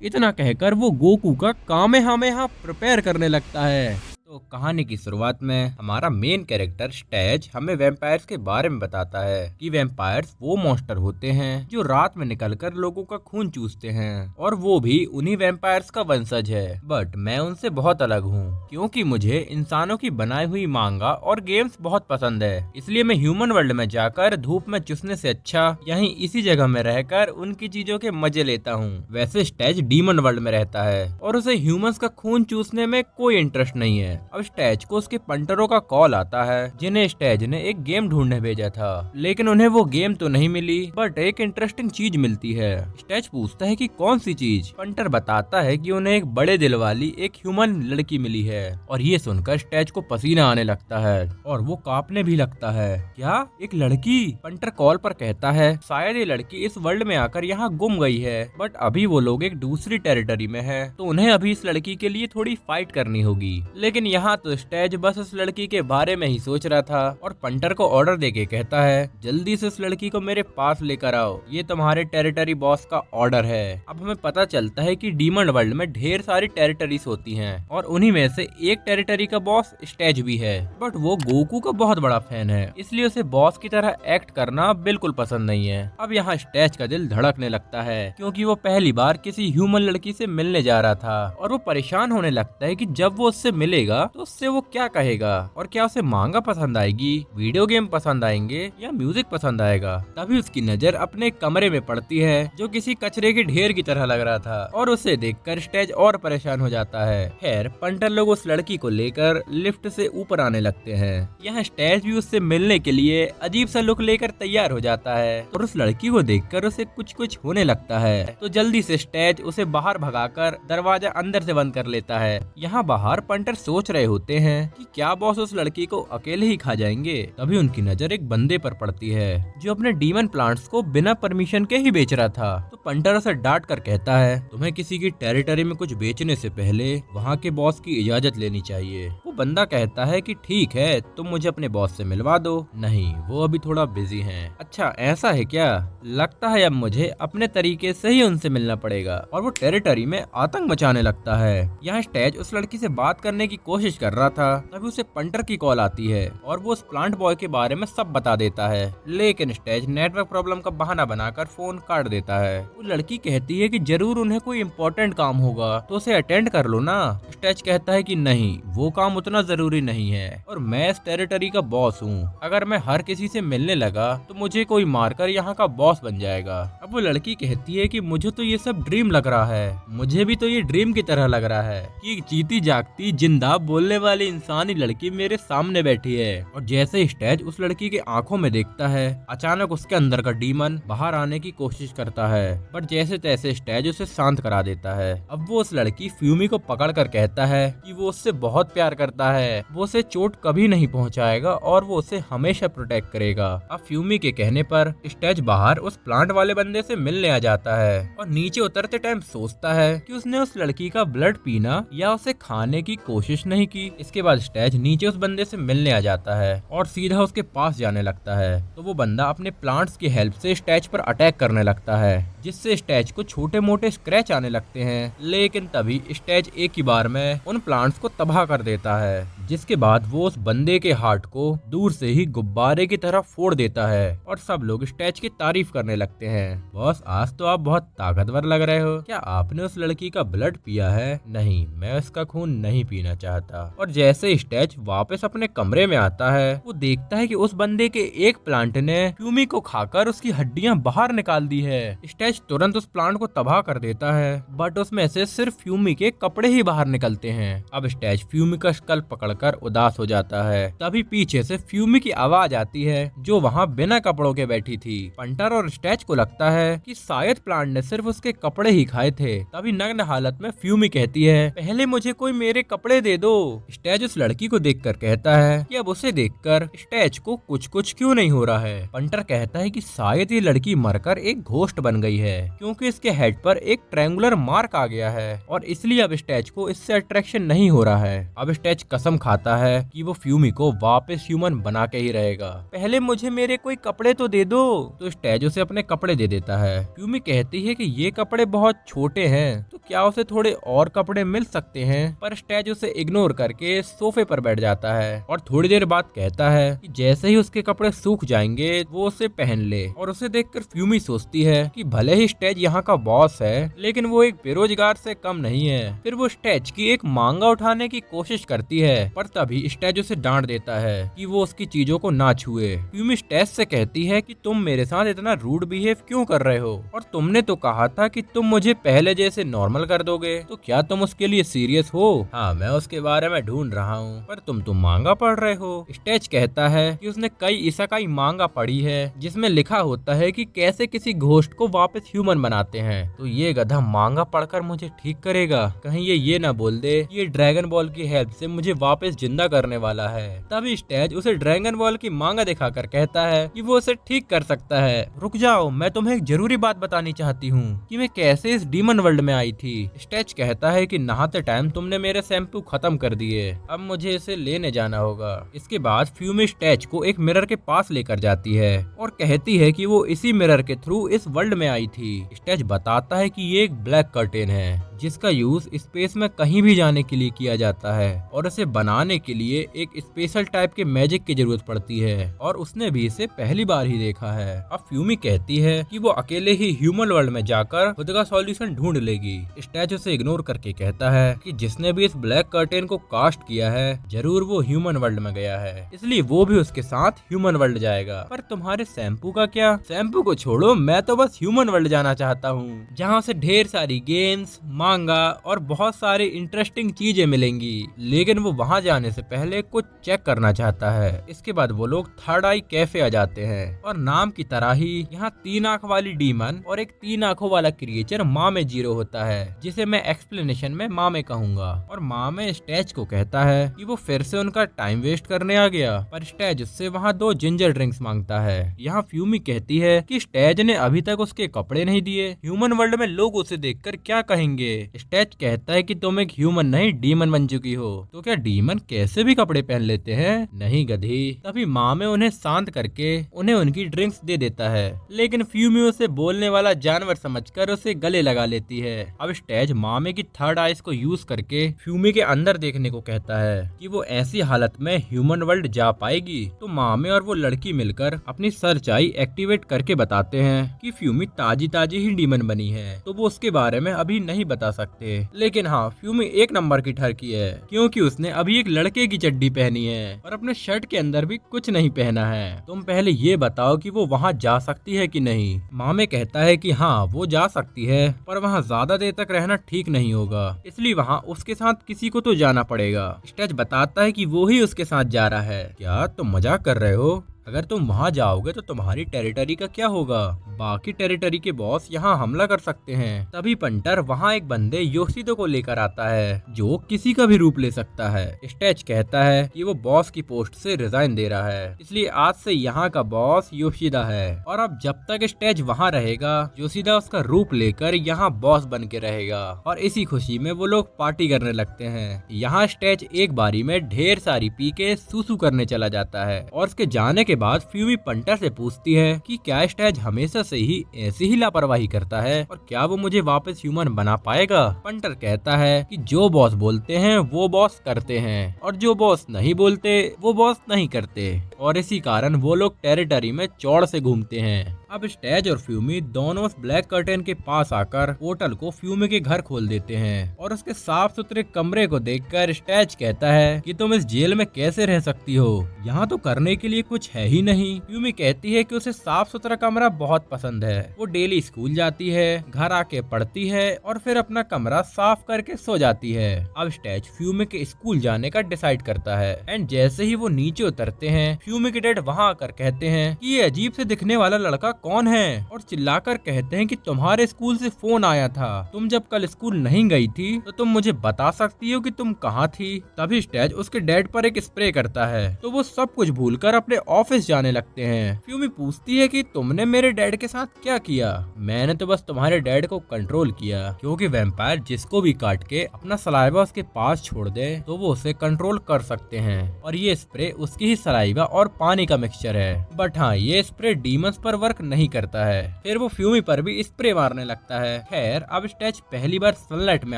इतना कहकर वो गोकू का कामेहामेहा प्रिपेयर करने लगता है। तो कहानी की शुरुआत में हमारा मेन कैरेक्टर स्टेज हमें वैम्पायर्स के बारे में बताता है कि वैम्पायर्स वो मॉन्स्टर होते हैं जो रात में निकलकर लोगों का खून चूसते हैं और वो भी उन्हीं वैम्पायर्स का वंशज है। बट मैं उनसे बहुत अलग हूँ क्योंकि मुझे इंसानों की बनाई हुई मांगा और गेम्स बहुत पसंद है, इसलिए मैं ह्यूमन वर्ल्ड में जाकर धूप में चुसने से अच्छा यहीं इसी जगह में रहकर उनकी चीजों के मजे लेता हूँ। वैसे स्टेज डीमन वर्ल्ड में रहता है और उसे ह्यूमंस का खून चूसने में कोई इंटरेस्ट नहीं है। अब स्टेज को उसके पंटरों का कॉल आता है जिन्हें स्टेज ने एक गेम ढूंढने भेजा था, लेकिन उन्हें वो गेम तो नहीं मिली बट एक इंटरेस्टिंग चीज मिलती है। स्टेज पूछता है कि कौन सी चीज। पंटर बताता है कि उन्हें एक बड़े दिल वाली एक ह्यूमन लड़की मिली है और ये सुनकर स्टेज को पसीना आने लगता है और वो कांपने भी लगता है। क्या एक लड़की? पंटर कॉल पर कहता है शायद ये लड़की इस वर्ल्ड में आकर यहाँ गुम गई है बट अभी वो लोग एक दूसरी टेरिटरी में है तो उन्हें अभी इस लड़की के लिए थोड़ी फाइट करनी होगी। लेकिन यहाँ तो स्टेज बस उस लड़की के बारे में ही सोच रहा था और पंटर को ऑर्डर देके कहता है जल्दी से उस लड़की को मेरे पास लेकर आओ, ये तुम्हारे टेरिटरी बॉस का ऑर्डर है। अब हमें पता चलता है कि डीमन वर्ल्ड में ढेर सारी टेरिटरीज होती हैं और उन्हीं में से एक टेरिटरी का बॉस स्टेज भी है। बट वो गोकू का बहुत बड़ा फैन है इसलिए उसे बॉस की तरह एक्ट करना बिल्कुल पसंद नहीं है। अब यहाँ स्टेज का दिल धड़कने लगता है क्योंकि वो पहली बार किसी ह्यूमन लड़की से मिलने जा रहा था और वो परेशान होने लगता है कि जब वो उससे मिलेगा तो उससे वो क्या कहेगा और क्या उसे मांगा पसंद आएगी, वीडियो गेम पसंद आएंगे या म्यूजिक पसंद आएगा। तभी उसकी नजर अपने कमरे में पड़ती है जो किसी कचरे के ढेर की तरह लग रहा था और उसे देखकर स्टेज और परेशान हो जाता है। खैर पंटर लोग उस लड़की को लेकर लिफ्ट से ऊपर आने लगते हैं। यहाँ स्टेज भी उससे मिलने के लिए अजीब सा लुक लेकर तैयार हो जाता है और उस लड़की को देखकर उसे कुछ कुछ होने लगता है तो जल्दी से स्टेज उसे बाहर भगाकर दरवाजा अंदर से बंद कर लेता है। यहाँ बाहर पंटर सोच रहे होते हैं कि क्या बॉस उस लड़की को अकेले ही खा जाएंगे। तभी उनकी नजर एक बंदे पर पड़ती है जो अपने डीमन प्लांट्स को बिना परमिशन के ही बेच रहा था। तो पंटर उसे डांट कर कहता है तुम्हें किसी की टेरिटरी में कुछ बेचने से पहले वहाँ के बॉस की इजाजत लेनी चाहिए। वो बंदा कहता है कि ठीक है तुम मुझे अपने बॉस से मिलवा दो। नहीं वो अभी थोड़ा बिजी हैं। अच्छा ऐसा है क्या? लगता है अब मुझे अपने तरीके से ही उनसे मिलना पड़ेगा और वो टेरिटरी में आतंक मचाने लगता है। यहाँ स्टेज उस लड़की से बात करने की कोशिश कर रहा था तभी उसे पंटर की कॉल आती है और वो उस प्लांट बॉय के बारे में सब बता देता है, लेकिन स्टेज नेटवर्क प्रॉब्लम का बहाना बनाकर फोन काट देता है। वो लड़की कहती है कि जरूर उन्हें कोई इम्पोर्टेंट काम होगा तो उसे अटेंड कर लो ना। स्टेज कहता है कि नहीं वो काम उतना जरूरी नहीं है और मैं इस टेरिटरी का बॉस हूँ, अगर मैं हर किसी से मिलने लगा तो मुझे कोई मारकर यहाँ का बॉस बन जाएगा। अब वो लड़की कहती है कि मुझे तो ये सब ड्रीम लग रहा है, मुझे भी तो ये ड्रीम की तरह लग रहा है कि जीती जागती जिंदा बोलने वाली इंसानी लड़की मेरे सामने बैठी है। और जैसे स्टेज उस लड़की के आंखों में देखता है अचानक उसके अंदर का डीमन बाहर आने की कोशिश करता है बट जैसे तैसे स्टेज उसे शांत करा देता है। अब वो उस लड़की फ्यूमी को पकड़कर कहता है कि वो उससे बहुत प्यार करता है, वो उसे चोट कभी नहीं पहुंचाएगा और वो उसे हमेशा प्रोटेक्ट करेगा। अब फ्यूमी के कहने पर स्टेज बाहर उस प्लांट वाले बंदे से मिलने आ जाता है और नीचे उतरते टाइम सोचता है कि उसने उस लड़की का ब्लड पीना या उसे खाने की कोशिश नहीं की। इसके बाद स्टेज नीचे उस बंदे से मिलने आ जाता है और सीधा उसके पास जाने लगता है तो वो बंदा अपने प्लांट्स की हेल्प से स्टेज पर अटैक करने लगता है जिससे स्टेज को छोटे मोटे स्क्रैच आने लगते हैं। लेकिन तभी स्टेज एक ही बार में उन प्लांट्स को तबाह कर देता है जिसके बाद वो उस बंदे के हार्ट को दूर से ही गुब्बारे की तरह फोड़ देता है और सब लोग स्टेज की तारीफ करने लगते हैं। बॉस आज तो आप बहुत ताकतवर लग रहे हो, क्या आपने उस लड़की का ब्लड पिया है? नहीं मैं उसका खून नहीं पीना चाहता। और जैसे स्टेज वापस अपने कमरे में आता है वो देखता है कि उस बंदे के एक प्लांट ने फ्यूमी को खाकर उसकी हड्डियां बाहर निकाल दी है। स्टेज तुरंत उस प्लांट को तबाह कर देता है बट उसमें से सिर्फ फ्यूमी के कपड़े ही बाहर निकलते हैं। अब स्टेज फ्यूमी का स्कल पकड़कर उदास हो जाता है। तभी पीछे से फ्यूमी की आवाज आती है जो वहाँ बिना कपड़ों के बैठी थी। पंटर और स्टेज को लगता है कि शायद प्लांट ने सिर्फ उसके कपड़े ही खाए थे। तभी नग्न हालत में फ्यूमी कहती है पहले मुझे कोई मेरे कपड़े दे दो। स्टेज उस लड़की को देखकर कहता है कि अब उसे देखकर स्टेज को कुछ कुछ क्यों नहीं हो रहा है। पंटर कहता है कि शायद ये लड़की मरकर एक घोस्ट बन गई है क्योंकि इसके हेड पर एक ट्रायंगुलर मार्क आ गया है और इसलिए अब स्टेज को इससे अट्रैक्शन नहीं हो रहा है। अब स्टेज कसम खाता है कि वो फ्यूमी को वापस ह्यूमन बना के ही रहेगा। पहले मुझे मेरे कोई कपड़े तो दे दो। तो स्टेज उसे अपने कपड़े दे देता है। फ्यूमी कहती है कि ये कपड़े बहुत छोटे हैं, तो क्या उसे थोड़े और कपड़े मिल सकते हैं। पर स्टेज उसे इग्नोर करके सोफे पर बैठ जाता है और थोड़ी देर बाद कहता है कि जैसे ही उसके कपड़े सूख जाएंगे वो उसे पहन ले। और उसे देखकर फ्यूमी सोचती है कि भले ही स्टेज यहाँ का बॉस है, लेकिन वो एक बेरोजगार से कम नहीं है। फिर वो स्टेज की एक मांगा उठाने की कोशिश करती है, पर तभी स्टेज उसे डांट देता है कि वो उसकी चीजों को ना छुए। फ्यूमी स्टेज से कहती है कि तुम मेरे साथ इतना रूड बिहेव क्यों कर रहे हो, और तुमने तो कहा था कि तुम मुझे पहले जैसे नॉर्मल कर दोगे, तो क्या तुम उसके लिए सीरियस हो। हाँ, मैं उसके बारे में ढूंढ रहा हूँ, पर तुम मांगा पढ़ रहे हो। स्टेज कहता है कि उसने कई इसाकाई मांगा पढ़ी है जिसमें लिखा होता है कि कैसे किसी घोस्ट को वापस ह्यूमन बनाते हैं। तो ये गधा मांगा पढ़कर मुझे ठीक करेगा, कहीं ये ना बोल दे ये ड्रैगन बॉल की हेल्प से मुझे वापस जिंदा करने वाला है। तभी स्टेज उसे ड्रैगन बॉल की मांगा दिखाकर कहता है कि वो उसे ठीक कर सकता है। रुक जाओ, मैं तुम्हें एक जरूरी बात बतानी चाहती हूँ कि मैं कैसे इस डीमन वर्ल्ड में आई थी। स्टेज कहता है कि नहाते टाइम तुमने मेरे शैम्पू खत्म कर दिए, अब मुझे इसे लेने जाना होगा। इसके बाद फ्यूमी स्टेज को एक मिरर के पास लेकर जाती है और कहती है कि वो इसी मिरर के थ्रू इस वर्ल्ड में आई थी। स्टेज बताता है कि ये एक ब्लैक कर्टेन है जिसका यूज स्पेस में कहीं भी जाने के लिए किया जाता है, और इसे बनाने के लिए एक स्पेशल टाइप के मैजिक की जरूरत पड़ती है, और उसने भी इसे पहली बार ही देखा है। अब फ्यूमी कहती है कि वो अकेले ही ह्यूमन वर्ल्ड में जाकर खुद का सॉल्यूशन ढूंढ लेगी। स्टेज उसे इग्नोर करके कहता है कि जिसने भी इस ब्लैक कर्टेन को कास्ट किया है जरूर वो ह्यूमन वर्ल्ड में गया है, इसलिए वो भी उसके साथ ह्यूमन वर्ल्ड जाएगा। पर तुम्हारे शैम्पू का क्या? शैम्पू को छोड़ो, मैं तो बस ह्यूमन वर्ल्ड जाना चाहता हूँ, जहाँ से ढेर सारी गेम्स, मांगा और बहुत सारी इंटरेस्टिंग चीजें मिलेंगी। लेकिन वो वहाँ जाने से पहले कुछ चेक करना चाहता है। इसके बाद वो लोग थर्ड आई कैफे आ जाते हैं, और नाम की तरह ही यहाँ 3 आंख वाली डीमन और एक 3 आंखों वाला क्रिएचर मामे जीरो होता है, जिसे मैं एक्सप्लेनेशन में मामे कहूंगा। और मामे स्टेज को कहता है कि वो फिर से उनका टाइम वेस्ट करने आ गया, पर स्टेज उससे वहाँ 2 जिंजर ड्रिंक्स मांगता है। यहाँ फ्यूमी कहती है कि स्टेज ने अभी तक उसके कपड़े नहीं दिए, ह्यूमन वर्ल्ड में लोग उसे देखकर क्या कहेंगे। स्टेज कहता है कि तुम एक ह्यूमन नहीं डीमन बन चुकी हो, तो क्या डीमन कैसे भी कपड़े पहन लेते हैं? नहीं गधी। तभी मामे उन्हें शांत करके उन्हें उनकी ड्रिंक्स दे देता है, लेकिन फ्यूमी उसे बोलने वाला जानवर समझकर उसे गले लगा लेती है। अब स्टेज मामे की थर्ड आइज को यूज करके फ्यूमी के अंदर देखने को कहता है कि वो ऐसी हालत में ह्यूमन वर्ल्ड जा पाएगी। तो मामे और वो लड़की मिलकर अपनी सर्च आई एक्टिवेट करके बताते हैं कि फ्यूमी ताजी ताजी ही डीमन बनी है, तो वो उसके बारे में अभी नहीं बता सकते। लेकिन हाँ, फ्यूमी 1 नंबर की ठरकी है, क्योंकि उसने अभी एक लड़के की चड्डी पहनी है और अपने शर्ट के अंदर भी कुछ नहीं पहना है। तुम पहले ये बताओ कि वो वहाँ जा सकती है कि नहीं। मामे कहता है कि हाँ, वो जा सकती है, पर वहाँ ज्यादा देर तक रहना ठीक नहीं होगा, इसलिए वहाँ उसके साथ किसी को तो जाना पड़ेगा। स्टेज बताता है कि वो ही उसके साथ जा रहा है। क्या तुम मजाक कर रहे हो? अगर तुम वहाँ जाओगे तो तुम्हारी टेरिटरी का क्या होगा? बाकी टेरिटरी के बॉस यहाँ हमला कर सकते हैं। तभी पंटर वहाँ एक बंदे योशिदो को लेकर आता है, जो किसी का भी रूप ले सकता है। स्टेज कहता है कि वो बॉस की पोस्ट से रिजाइन दे रहा है, इसलिए आज से यहाँ का बॉस योशिदा है। और अब जब तक स्टेज वहाँ रहेगा, योशिदा उसका रूप लेकर यहाँ बॉस बन के रहेगा, और इसी खुशी में वो लोग पार्टी करने लगते हैं। यहाँ स्टेज एक बारी में ढेर सारी पी के सूसू करने चला जाता है, और उसके जाने के बाद फ्यूमी पंटर से पूछती है कि क्या स्टेज हमेशा से ही ऐसी ही लापरवाही करता है, और क्या वो मुझे वापस ह्यूमन बना पाएगा? पंटर कहता है कि जो बॉस बोलते हैं वो बॉस करते हैं, और जो बॉस नहीं बोलते वो बॉस नहीं करते, और इसी कारण वो लोग टेरिटरी में चौड़ से घूमते हैं। अब स्टेज और फ्यूमी दोनों उस ब्लैक कर्टेन के पास आकर पोर्टल को फ्यूमी के घर खोल देते हैं, और उसके साफ सुथरे कमरे को देखकर स्टेज कहता है कि तुम इस जेल में कैसे रह सकती हो, यहाँ तो करने के लिए कुछ है ही नहीं। फ्यूमी कहती है कि उसे साफ सुथरा कमरा बहुत पसंद है, वो डेली स्कूल जाती है, घर आके पढ़ती है और फिर अपना कमरा साफ करके सो जाती है। अब स्टेज फ्यूमी के स्कूल जाने का डिसाइड करता है, एंड जैसे ही वो नीचे उतरते हैं, फ्यूमी के डैड वहाँ आकर कहते हैं कि ये अजीब से दिखने वाला लड़का कौन है और चिल्लाकर कहते हैं कि तुम्हारे स्कूल से फोन आया था, तुम जब कल स्कूल नहीं गई थी तो तुम मुझे बता सकती हो कि तुम कहाँ थी। तभी स्टेज उसके डैड पर एक स्प्रे करता है तो वो सब कुछ भूलकर अपने ऑफिस जाने लगते हैं। फ्यूमी पूछती है कि तुमने मेरे डैड के साथ क्या किया। मैंने तो बस तुम्हारे डैड को कंट्रोल किया, क्योंकि वैम्पायर जिसको भी काट के अपना सलाइवा उसके पास छोड़ दे तो वो उसे कंट्रोल कर सकते हैं, और ये स्प्रे उसकी ही सलाइवा और पानी का मिक्सचर है। बट हाँ, ये स्प्रे डीमंस पर वर्क नहीं करता है। फिर वो फ्यूमी पर भी स्प्रे मारने लगता है। खैर, अब स्टेज पहली बार सनलाइट में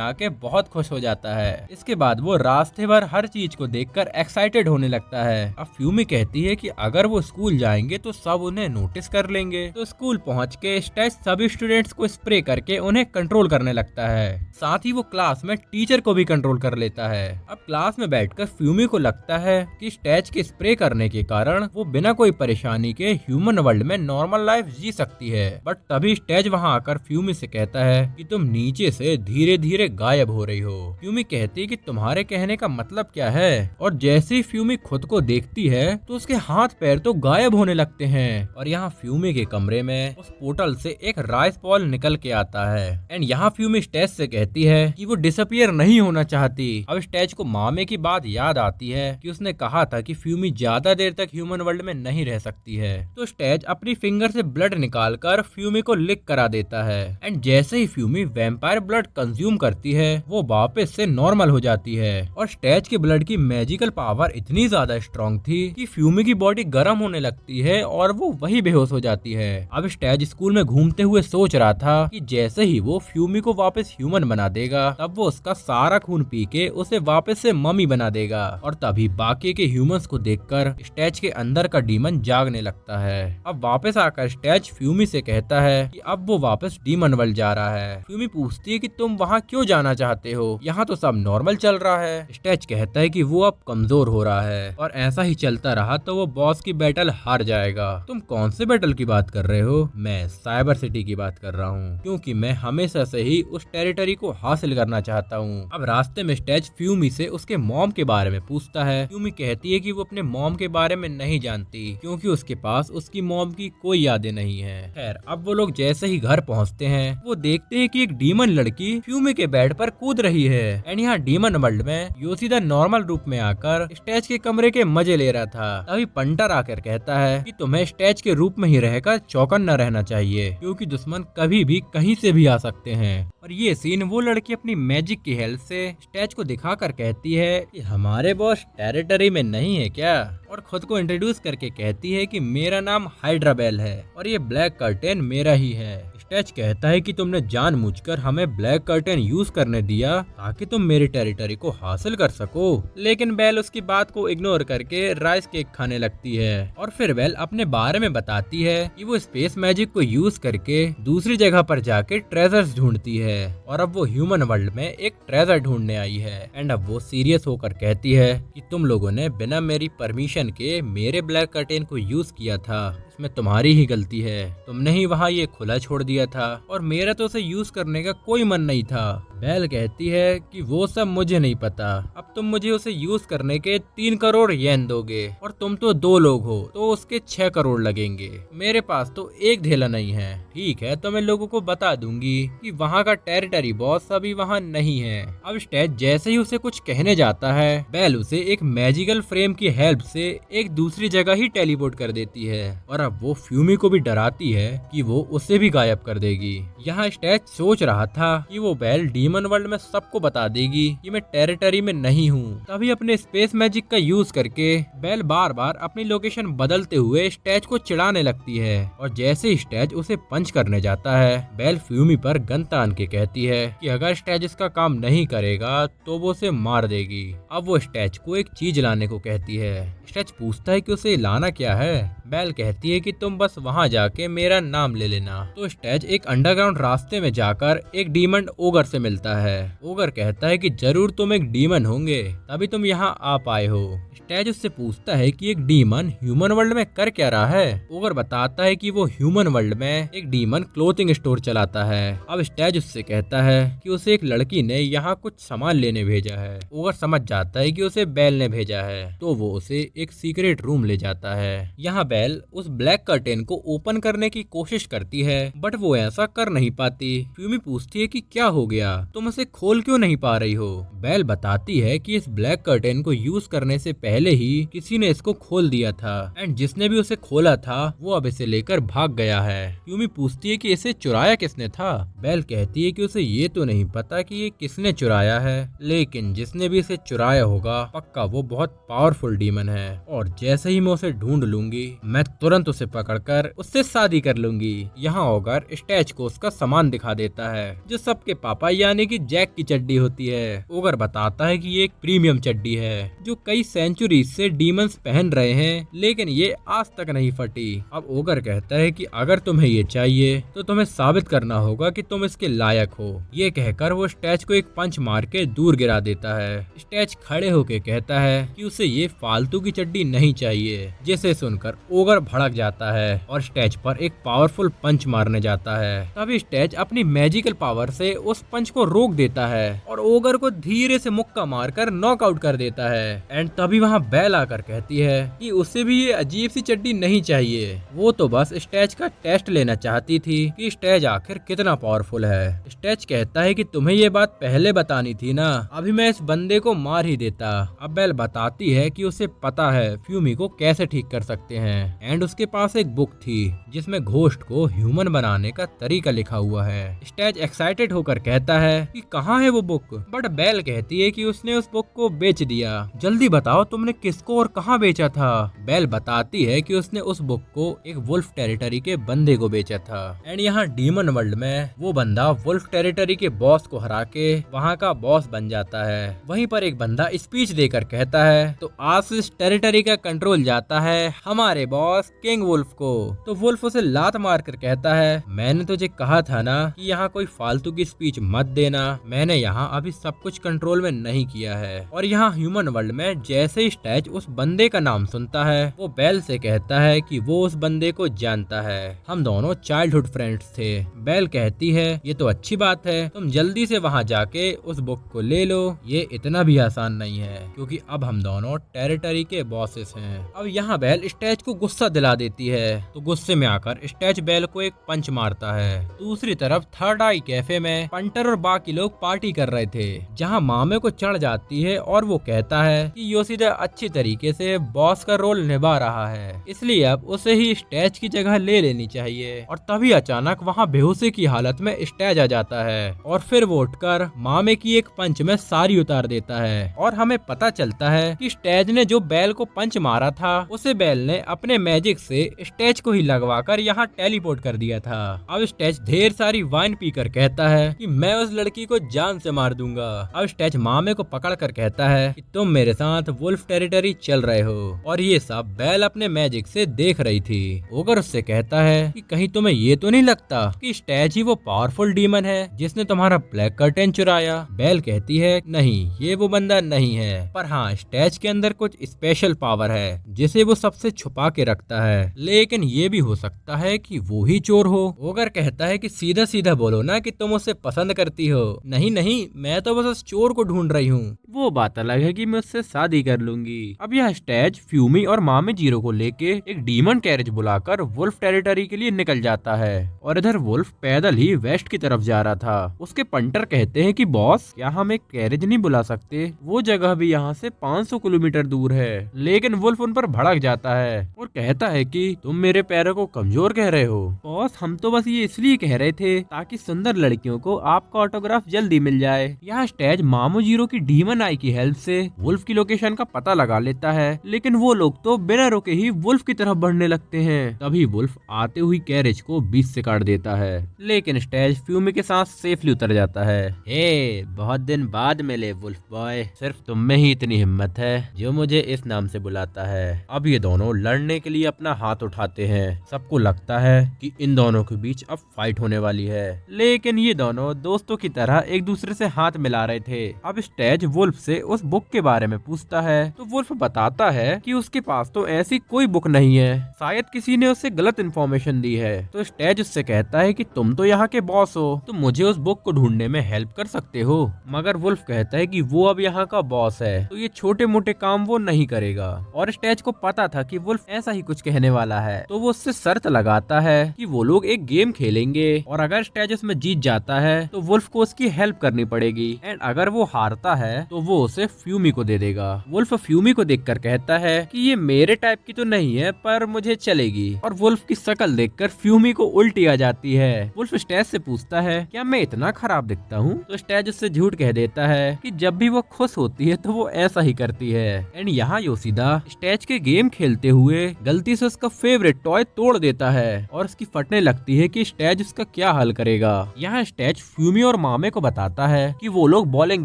आके बहुत खुश हो जाता है। इसके बाद वो रास्ते भर हर चीज को देखकर एक्साइटेड होने लगता है। अब फ्यूमी कहती है कि अगर वो स्कूल जाएंगे तो सब उन्हें नोटिस कर लेंगे। तो स्कूल पहुंच के स्टेज सभी स्टूडेंट्स को स्प्रे करके उन्हें कंट्रोल करने लगता है। साथ ही वो क्लास में टीचर को भी कंट्रोल कर लेता है। अब क्लास में बैठकर फ्यूमी को लगता है कि स्टेज के स्प्रे करने के कारण वो बिना कोई परेशानी के ह्यूमन वर्ल्ड में नॉर्मल लाइफ जी सकती है। बट तभी स्टेज वहां आकर फ्यूमी से कहता है कि तुम नीचे से धीरे धीरे गायब हो रही हो। फ्यूमी कहती है कि तुम्हारे कहने का मतलब क्या है, और जैसे ही फ्यूमी खुद को देखती है तो उसके हाथ पैर तो गायब होने लगते हैं। और यहाँ फ्यूमी के कमरे में उस पोर्टल से एक राइस बॉल निकल के आता है। एंड यहाँ फ्यूमी स्टेज से कहती है कि वो डिसअपियर नहीं होना चाहती। अब स्टेज को मामे की बात याद आती है कि उसने कहा था कि फ्यूमी ज्यादा देर तक ह्यूमन वर्ल्ड में नहीं रह सकती है। तो स्टेज अपनी फिंगर से ब्लड निकालकर फ्यूमी को लिक करा देता है। एंड जैसे ही फ्यूमी वैम्पायर ब्लड कंज्यूम करती है वो वापस से नॉर्मल हो जाती है। और स्टेज के ब्लड की मैजिकल पावर इतनी ज्यादा स्ट्रॉन्ग थी कि फ्यूमी की बॉडी गर्म होने लगती है और वो वही बेहोश हो जाती है। अब स्टेज स्कूल में घूमते हुए सोच रहा था कि जैसे ही वो फ्यूमी को वापस ह्यूमन बना देगा तब वो उसका सारा खून पी के उसे वापस से मम्मी बना देगा। और तभी बाकी के ह्यूमंस को देखकर स्टेज के अंदर का डीमन जागने लगता है। अब वापस आकर स्टेज फ्यूमी से कहता है कि अब वो वापस डीमन वर्ल्ड जा रहा है। फ्यूमी पूछती है कि तुम वहाँ क्यों जाना चाहते हो, यहाँ तो सब नॉर्मल चल रहा है। स्टेज कहता है कि वो अब कमजोर हो रहा है और ऐसा ही चलता रहा तो वो बॉस की बैटल हार जाएगा। तुम कौन से बैटल की बात कर रहे हो? मैं साइबर सिटी की बात कर रहा हूँ, क्योंकि मैं हमेशा से ही उस टेरिटरी को हासिल करना चाहता हूँ। अब रास्ते में स्टेज फ्यूमी से उसके मॉम के बारे में पूछता है। फ्यूमी कहती है कि वो अपने मॉम के बारे में नहीं जानती, क्योंकि उसके पास उसकी मॉम की कोई यादें नहीं है। खैर, अब वो लोग जैसे ही घर पहुँचते हैं वो देखते हैं कि एक डीमन लड़की फ्यूमी के बेड पर कूद रही है। एंड यहाँ डीमन वर्ल्ड में योशिदा नॉर्मल रूप में आकर स्टेज के कमरे के मजे ले रहा था। तभी पंटर आकर कहता है कि तुम्हें स्टेज के रूप में ही रहकर चौकन्ना रहना चाहिए, क्योंकि दुश्मन कभी भी कहीं से भी आ सकते हैं। और ये सीन वो लड़की अपनी मैजिक की हेल्प से स्टेज को दिखाकर कहती है कि हमारे बॉस टेरिटरी में नहीं है क्या, और खुद को इंट्रोड्यूस करके कहती है कि मेरा नाम हाइड्रा बेल है और ये ब्लैक कर्टेन मेरा ही है। स्टेज कहता है कि तुमने जानबूझकर हमें ब्लैक कर्टेन यूज करने दिया ताकि तुम मेरी टेरिटरी को हासिल कर सको। लेकिन बेल उसकी बात को इग्नोर करके राइस केक खाने लगती है। और फिर बेल अपने बारे में बताती है कि वो स्पेस मैजिक को यूज करके दूसरी जगह पर जाके ट्रेजर्स ढूंढती है, और अब वो ह्यूमन वर्ल्ड में एक ट्रेजर ढूंढने आई है। एंड अब वो सीरियस होकर कहती है कि तुम लोगों ने बिना मेरी परमिशन के मेरे ब्लैक कर्टेन को यूज किया था, इसमें तुम्हारी ही गलती है। तुमने ही वहाँ ये खुला छोड़ दिया था और मेरा तो उसे यूज करने का कोई मन नहीं था। बेल कहती है कि वो सब मुझे नहीं पता, अब तुम मुझे उसे यूज करने के 3 करोड़ येन दोगे, और तुम तो 2 लोग हो तो उसके 6 करोड़ लगेंगे। मेरे पास तो एक ढेला नहीं है। ठीक है, तो मैं लोगों को बता दूंगी कि वहाँ का टेरिटरी बॉस अभी वहाँ नहीं है। अब स्टेज जैसे ही उसे कुछ कहने जाता है, बेल उसे एक मैजिकल फ्रेम की हेल्प से एक दूसरी जगह ही टेलीपोर्ट कर देती है, और अब वो फ्यूमी को भी डराती है कि वो उसे भी गायब कर देगी। यहाँ स्टेज सोच रहा था कि वो बेल डीमन वर्ल्ड में सबको बता देगी कि मैं टेरिटरी में नहीं हूँ। तभी अपने स्पेस मैजिक का यूज करके बेल बार बार अपनी लोकेशन बदलते हुए स्टेज को चिढ़ाने लगती है, और जैसे ही स्टेज उसे पंच करने जाता है, बेल फ्यूमी पर गन तान के कहती है कि अगर स्टेज इसका काम नहीं करेगा तो वो उसे मार देगी। अब वो स्टेज को एक चीज लाने को कहती है। स्टेज पूछता है कि उसे लाना क्या है। बेल कहती है कि तुम बस वहाँ जाके मेरा नाम ले लेना। तो स्टेज एक अंडरग्राउंड रास्ते में जाकर एक डीमन ओगर से मिलता मिलता है। ओगर कहता है कि जरूर तुम एक डीमन होंगे, तभी तुम यहाँ आ पाए हो। स्टेज उससे पूछता है कि एक डीमन ह्यूमन वर्ल्ड में कर क्या रहा है। ओगर बताता है कि वो ह्यूमन वर्ल्ड में एक डीमन क्लोथिंग स्टोर चलाता है। अब स्टेज उससे कहता है कि उसे एक लड़की ने यहाँ कुछ सामान लेने भेजा है। ओगर समझ जाता है कि उसे बेल ने भेजा है, तो वो उसे एक सीक्रेट रूम ले जाता है। यहाँ बेल उस ब्लैक कर्टेन को ओपन करने की कोशिश करती है, बट वो ऐसा कर नहीं पाती। फ्यूमी पूछती है कि क्या हो गया, तुम उसे खोल क्यों नहीं पा रही हो। बेल बताती है कि इस ब्लैक कर्टेन को यूज करने से पहले ही किसी ने इसको खोल दिया था, एंड जिसने भी उसे खोला था वो अब इसे लेकर भाग गया है। फ्यूमी पूछती है कि इसे चुराया किसने था। बेल कहती है कि उसे ये तो नहीं पता कि ये किसने चुराया है, लेकिन जिसने भी इसे चुराया होगा पक्का वो बहुत पावरफुल डीमन है, और जैसे ही मैं उसे ढूंढ लूंगी मैं तुरंत उसे पकड़कर उससे शादी कर लूंगी। यहाँ ओगर स्टेज को उसका सामान दिखा देता है, जो सबके पापा यानी कि जैक की चड्डी होती है। ओगर बताता है कि ये एक प्रीमियम चड्डी है जो कई सेंचुरी से डीमंस पहन रहे हैं, लेकिन ये आज तक नहीं फटी। अब ओगर कहता है कि अगर तुम्हें ये चाहिए तो तुम्हें साबित करना होगा कि तुम इसके लायक हो। ये कहकर वो स्टेज को एक पंच मार के दूर गिरा देता है। स्टेज खड़े होके कहता है कि उसे ये फालतू की चड्डी नहीं चाहिए, जिसे सुनकर ओगर भड़क जाता है और स्टेज पर एक पावरफुल पंच मारने जाता है। तभी स्टेज अपनी मैजिकल पावर से उस पंच को रोक देता है और ओगर को धीरे से मुक्का मारकर नॉकआउट कर देता है। एंड तभी वहाँ बेल आकर कहती है कि उसे भी ये अजीब सी चड्डी नहीं चाहिए, वो तो बस स्टेज का टेस्ट लेना चाहती थी कि स्टेज आखिर कितना पावरफुल है। स्टेज कहता है कि तुम्हें ये बात पहले बतानी थी ना, अभी मैं इस बंदे को मार ही देता। अब बेल बताती है कि उसे पता है फ्यूमी को कैसे ठीक कर सकते हैं, एंड उसके पास एक बुक थी जिसमें घोस्ट को ह्यूमन बनाने का तरीका लिखा हुआ है। स्टेज एक्साइटेड होकर कहता है कि कहाँ है वो बुक, बट बेल कहती है कि उसने उस बुक को बेच दिया। जल्दी बताओ तुमने किसको और कहाँ बेचा था। बेल बताती है कि उसने उस बुक को एक वुल्फ टेरिटरी के बंदे को बेचा था, एंड यहाँ डीमन वर्ल्ड में वो बंदा वुल्फ टेरिटरी के बॉस को हरा के वहाँ का बॉस बन जाता है। वहीं पर एक बंदा स्पीच देकर कहता है तो आज इस टेरिटरी का कंट्रोल जाता है हमारे बॉस किंग वुल्फ को। तो वुल्फ उसे लात मार कर कहता है मैंने तुझे कहा था ना कि यहाँ कोई फालतू की स्पीच मत देना, मैंने यहाँ अभी सब कुछ कंट्रोल में नहीं किया है। और यहाँ ह्यूमन वर्ल्ड में जैसे ही स्टेज उस बंदे का नाम सुनता है वो बेल से कहता है कि वो उस बंदे को जानता है, हम दोनों चाइल्डहुड फ्रेंड्स थे। बेल कहती है ये तो अच्छी बात है, तुम जल्दी से वहाँ जाके उस बुक को ले लो, ये इतना भी आसान नहीं है क्योंकि अब हम दोनों टेरिटरी के बॉसेस हैं। अब यहाँ बेल स्टेज को गुस्सा दिला देती है, तो गुस्से में आकर स्टेज बेल को एक पंच मारता है। दूसरी तरफ थर्ड आई कैफे में पंटर और बाकी लोग पार्टी कर रहे थे, जहाँ मामे को चढ़ जाती है और वो कहता है कि योशिदा अच्छी तरीके से बॉस का रोल निभा रहा है, इसलिए अब उसे ही स्टेज की जगह ले लेनी चाहिए। और तभी अचानक वहाँ बेहोशी की हालत में स्टेज आ जाता है और फिर वो उठकर मामे की एक पंच में सारी उतार देता है और हमें पता चलता है कि स्टेज ने जो बेल को पंच मारा था उसे बेल ने अपने मैजिक से स्टेज को ही लगवाकर यहाँ टेलीपोर्ट कर दिया था। अब स्टेज ढेर सारी वाइन पीकर कहता है कि मैं उस लड़की को जान से मार दूंगा। अब स्टेज मामे को पकड़ कर कहता है कि तुम मेरे साथ वुल्फ टेरिटरी चल रहे हो, और ये सब बेल अपने मैजिक से देख रही थी। ओगर उससे कहता है कि कहीं तुम्हें ये तो नहीं लगता कि स्टेज ही वो पावरफुल डीमन है जिसने तुम्हारा ब्लैक कर्टेन चुराया। बेल कहती है नहीं, ये वो बंदा नहीं है, पर हाँ स्टेज के अंदर कुछ स्पेशल पावर है जिसे वो सबसे छुपा के रखता है, लेकिन ये भी हो सकता है कि वो ही चोर हो। ओगर कहता है कि सीधा सीधा बोलो ना कि तुम उसे पसंद करती हो। नहीं नहीं, मैं तो बस उस चोर को ढूंढ रही हूँ, वो बात अलग है कि मैं उससे शादी कर लूंगी। अब यह स्टेज फ्यूमी और मामे जीरो को लेके एक डीमन कैरेज बुलाकर वुल्फ टेरिटरी के लिए निकल जाता है, और इधर वुल्फ पैदल ही वेस्ट की तरफ जा रहा था। उसके पंटर कहते हैं कि बॉस क्या हम एक कैरेज नहीं बुला सकते, वो जगह भी यहाँ से 500 किलोमीटर दूर है। लेकिन वुल्फ उन पर भड़क जाता है और कहता है कि तुम मेरे पैरों को कमजोर कह रहे हो। बॉस हम तो बस ये इसलिए कह रहे थे ताकि सुंदर लड़कियों को आपका ऑटोग्राफ जल्दी मिल जाए। यहाँ स्टेज मामो जीरो की डीमन एआई की हेल्प से वुल्फ की लोकेशन का पता लगा लेता है, लेकिन वो लोग तो बिना रुके ही वुल्फ की तरफ बढ़ने लगते हैं। तभी वुल्फ आते हुई कैरेज को बीच से काट देता है, लेकिन स्टेज फ्यूमी के साथ सेफली उतर जाता है। हे, बहुत दिन बाद मिले वुल्फ बॉय, सिर्फ तुम में ही इतनी हिम्मत है जो मुझे इस नाम से बुलाता है। अब ये दोनों लड़ने के लिए अपना हाथ उठाते हैं। सबको लगता है कि इन दोनों के बीच अब फाइट होने वाली है, लेकिन ये दोनों दोस्तों की तरह एक दूसरे से हाथ मिला रहे थे। अब स्टेज वुल्फ से उस बुक के बारे में पूछता है तो वुल्फ बताता है कि उसके पास तो ऐसी कोई बुक नहीं है, शायद किसी ने उसे गलत इन्फॉर्मेशन दी है। तो स्टेज उससे कहता है कि तुम तो यहाँ के बॉस हो, तो मुझे उस बुक को ढूंढने में हेल्प कर सकते हो। मगर वुल्फ कहता है कि वो अब यहाँ का बॉस है, तो ये छोटे मोटे काम वो नहीं करेगा। और स्टेज को पता था कि वुल्फ ऐसा ही कुछ कहने वाला है, तो वो उससे शर्त लगाता है कि वो लोग एक गेम खेलेंगे और अगर स्टेज उसमें जीत जाता है तो वुल्फ को उसकी हेल्प करनी पड़ेगी, एंड अगर वो हारता है तो वो उसे फ्यूमी को दे देगा। वुल्फ फ्यूमी को देखकर कहता है कि ये मेरे टाइप की तो नहीं है पर मुझे चलेगी, और वुल्फ की शक्ल देखकर फ्यूमी को उल्टी आ जाती है। वुल्फ स्टेज से पूछता है क्या मैं इतना खराब दिखता हूँ? तो स्टेज उससे झूठ कह देता है कि जब भी वो खुश होती है तो वो ऐसा ही करती है। एंड यहाँ योशिदा स्टेज के गेम खेलते हुए गलती से उसका फेवरेट टॉय तोड़ देता है और उसकी फटने लगती है कि स्टेज उसका क्या हल करेगा। यहाँ स्टेज फ्यूमी और मामे को बताता है कि वो लोग बॉलिंग